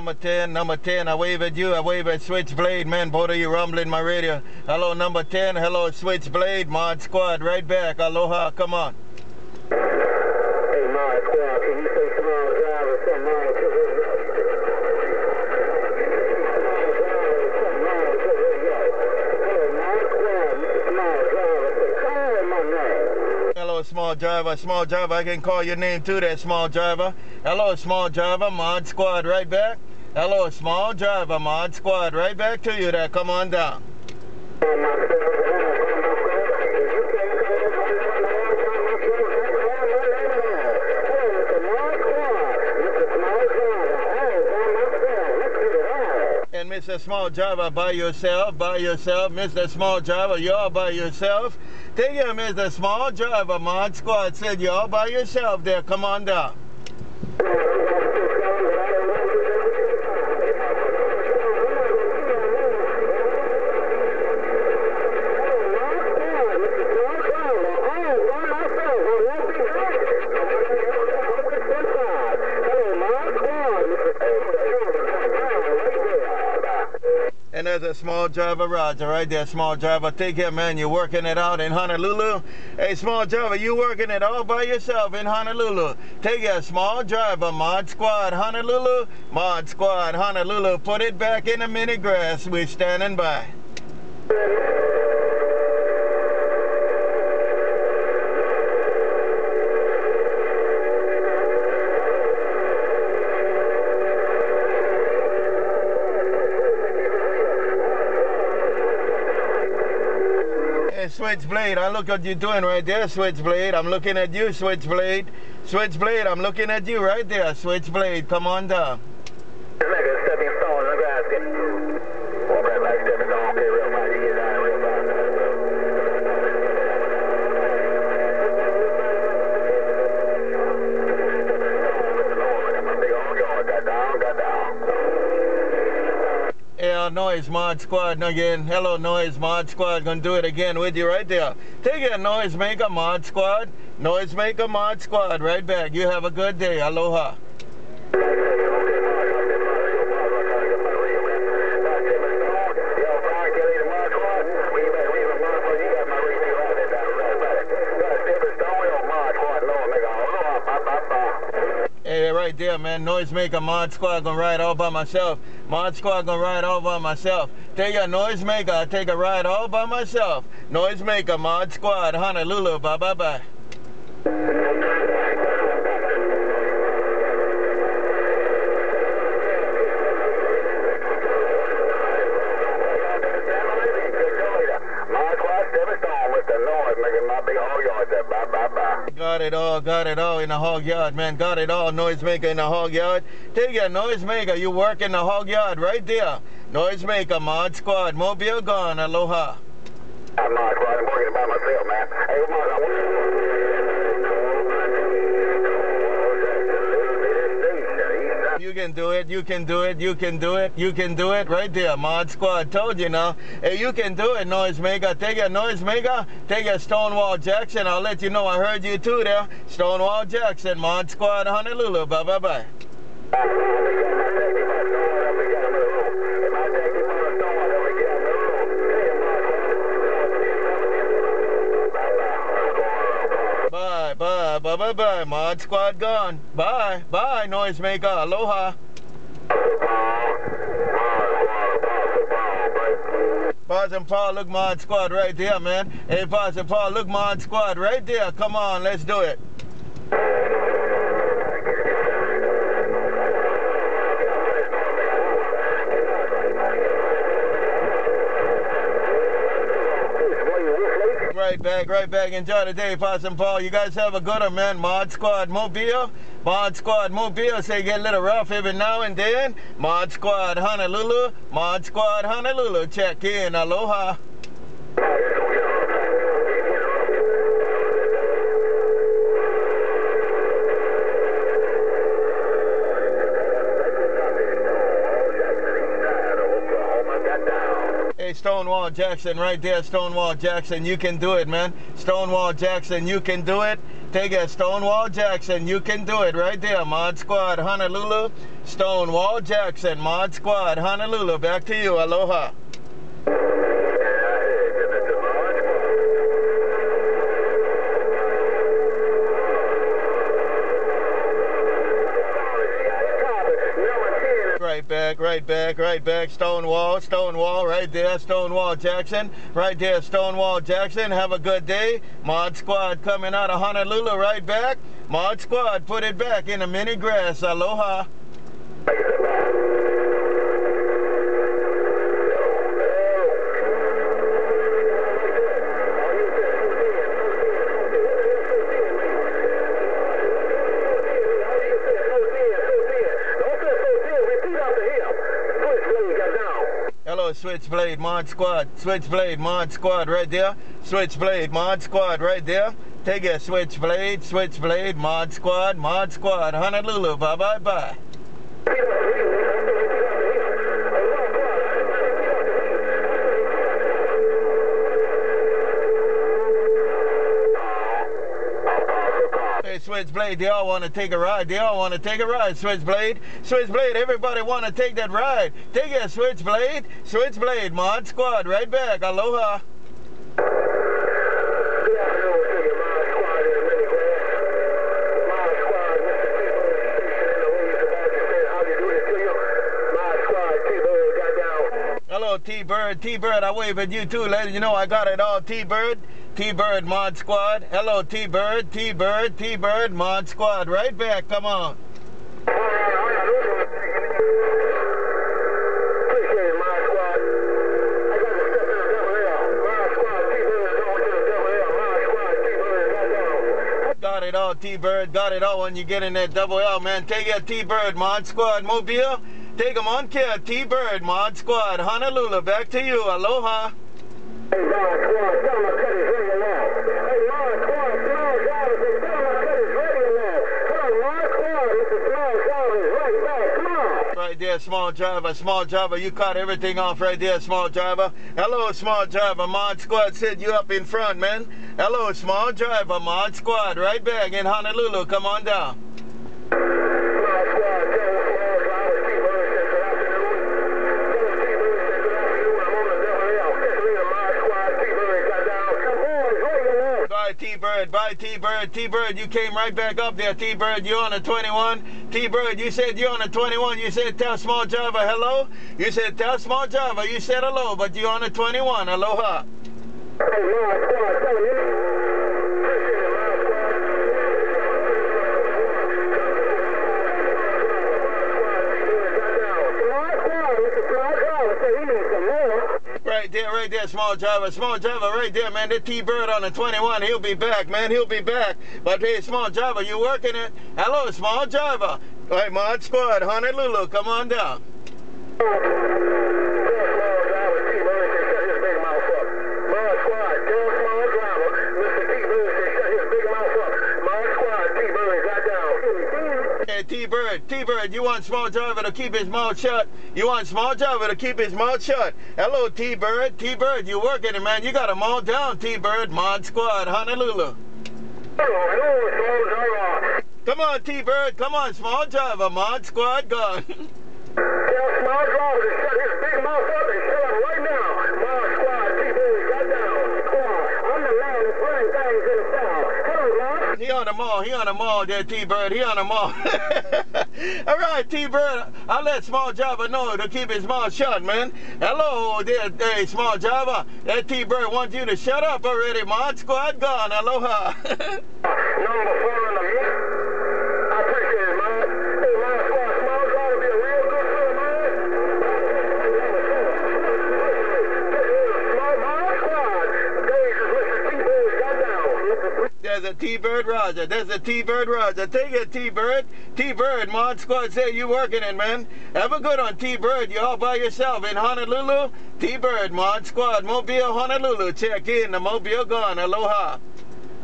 number 10, I wave at you, I wave at SwitchBlade, man, both of you rumbling my radio. Hello, number 10, hello, SwitchBlade, Mod Squad, right back, aloha, come on. Hey, ModSquad, can you say SmallDriver, something wrong to Hello, SmallDriver, I can call your name too, that SmallDriver. Hello, SmallDriver, Mod Squad, right back. Hello, SmallDriver, Mod Squad, right back to you there, come on down. And Mr. SmallDriver, by yourself, Mr. SmallDriver, you're all by yourself. Take care, Mr. SmallDriver, Mod Squad said you're all by yourself there, come on down. And there's a SmallDriver Roger right there, SmallDriver. Take care, man. You're working it out in Honolulu. Hey, SmallDriver, you working it all by yourself in Honolulu. Take care, SmallDriver, Mod Squad, Honolulu. Mod Squad, Honolulu. Put it back in the mini grass. We're standing by. SwitchBlade, I look what you're doing right there, SwitchBlade. I'm looking at you, SwitchBlade. SwitchBlade, I'm looking at you right there, SwitchBlade. Come on down. Noise Mod Squad again. Hello, Noise Mod Squad. Gonna do it again with you right there. Take it, NoiseMaker Mod Squad. NoiseMaker Mod Squad. Right back. You have a good day. Aloha. Hey, right there, man. NoiseMaker Mod Squad gonna ride all by myself. Mod Squad gonna ride all by myself. Take a NoiseMaker, I take a ride all by myself. NoiseMaker Mod Squad, Honolulu, bye bye bye. Got it all in the hog yard, man. Got it all, NoiseMaker in the hog yard. Take your NoiseMaker, you work in the hog yard right there. NoiseMaker, Mod Squad, Mobile gone, aloha. I'm Mod Squad, I'm working by myself, man. Hey, you can do it, you can do it, you can do it, you can do it right there, Mod Squad. Told you now. Hey, you can do it, NoiseMaker. Take a NoiseMaker, take a StoneWall Jackson. I'll let you know I heard you too there. StoneWall Jackson, Mod Squad, Honolulu. Bye bye bye. Bye, Mod Squad gone. Bye, NoiseMaker. Aloha. PastorPaul, look, Mod Squad right there, man. Hey, PastorPaul, look, Mod Squad right there. Come on, let's do it. Right back. Enjoy the day, PastorPaul. You guys have a good one, man. Mod Squad Mobile. Say get a little rough every now and then. Mod Squad Honolulu. Mod Squad Honolulu. Check in. Aloha. Hey, StoneWall Jackson right there, StoneWall Jackson, you can do it, man. StoneWall Jackson, you can do it. Take it, StoneWall Jackson. You can do it right there. Mod Squad, Honolulu. StoneWall Jackson, Mod Squad, Honolulu. Back to you. Aloha. Right back. StoneWall, right there. StoneWall Jackson, right there. StoneWall Jackson. Have a good day. Mod Squad coming out of Honolulu, right back. Mod Squad, put it back in the mini grass. Aloha. SwitchBlade, Mod Squad, SwitchBlade, Mod Squad right there, SwitchBlade, Mod Squad right there. Take it, SwitchBlade, Mod Squad, Honolulu, bye. SwitchBlade, they all want to take a ride. SwitchBlade, everybody want to take that ride. Take it, SwitchBlade, Mod Squad, right back. Aloha. Hello, T-Bird, I wave at you too, letting you know I got it all, T-Bird, Mod Squad. Hello, T-Bird, Mod Squad, right back, come on. Got it all, T-Bird, got it all when you get in that double L, man. Take it, T-Bird, Mod Squad, Mobile. Take them on care, T-Bird, Mod Squad, Honolulu, back to you, aloha. Hey, Mod Squad, tell them I cut his radio loud. Hey, Mod Squad, SmallDriver, tell them I cut his radio loud. Come on, Mod Squad, Mr. SmallDriver, right back, come on. Right there, SmallDriver, you caught everything off right there, SmallDriver. Hello, SmallDriver, Mod Squad said you up in front, man. Hello, SmallDriver, Mod Squad, right back in Honolulu, come on down. Mod Squad, tell them SmallDriver, TBird said good afternoon. Tell them TBird said good afternoon, I'm on the double L. Mod Squad, TBird got down. Come on, radio loud. Bye, T-Bird, you came right back up there, T-Bird, you on a 21. T-Bird, you said you're on a 21, you said tell SmallDriver hello. You said tell SmallDriver, you said hello, but you're on a 21, aloha. Hey, Mod Squad, tell them appreciate it, Mod Squad. Mod Squad, Mr. SmallDriver said he needs some more. Right there, SmallDriver, right there, man. That T-Bird on the 21, he'll be back, man, he'll be back. But hey, SmallDriver, you working it? Hello, SmallDriver. Hey, Mod Squad, Honolulu, come on down. Hey, T-Bird, you want SmallDriver to keep his mouth shut? Hello, T-Bird, you working it, man. You got them all down, T-Bird, Mod Squad, Honolulu. Come on, T-Bird, come on, SmallDriver, Mod Squad, gone. Tell SmallDriver to shut his big mouth up and shut up right now. Mod Squad, T-Bird got down. I'm the man that's running things in the south. Hello, Mod. He on the mall there, T-Bird, he on the mall. All right, T-Bird, I'll let SmallDriver know to keep his mouth shut, man. Hello there, hey, SmallDriver. That T-Bird wants you to shut up already. Mod Squad gone, aloha. Number 4 in the mix. I appreciate it, Mod. Hey, Mod Squad, SmallDriver be a real good friend, man. Mod Squad, days is Mr. T-Bird got down. There's a T-Bird Roger. Take it, T-Bird, Mod Squad say you working it, man. Have a good one, T-Bird. You all by yourself in Honolulu. T-Bird, Mod Squad, Mobile, Honolulu. Check in, the Mobile gone. Aloha.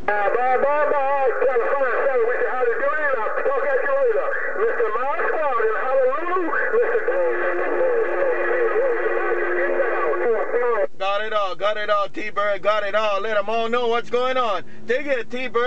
Bye. Tell the phone, tell me how to do it. I'll talk at you later. Mr. Mod Squad in Honolulu. Got it all, T-Bird, got it all. Let them all know what's going on. Take it, T-Bird.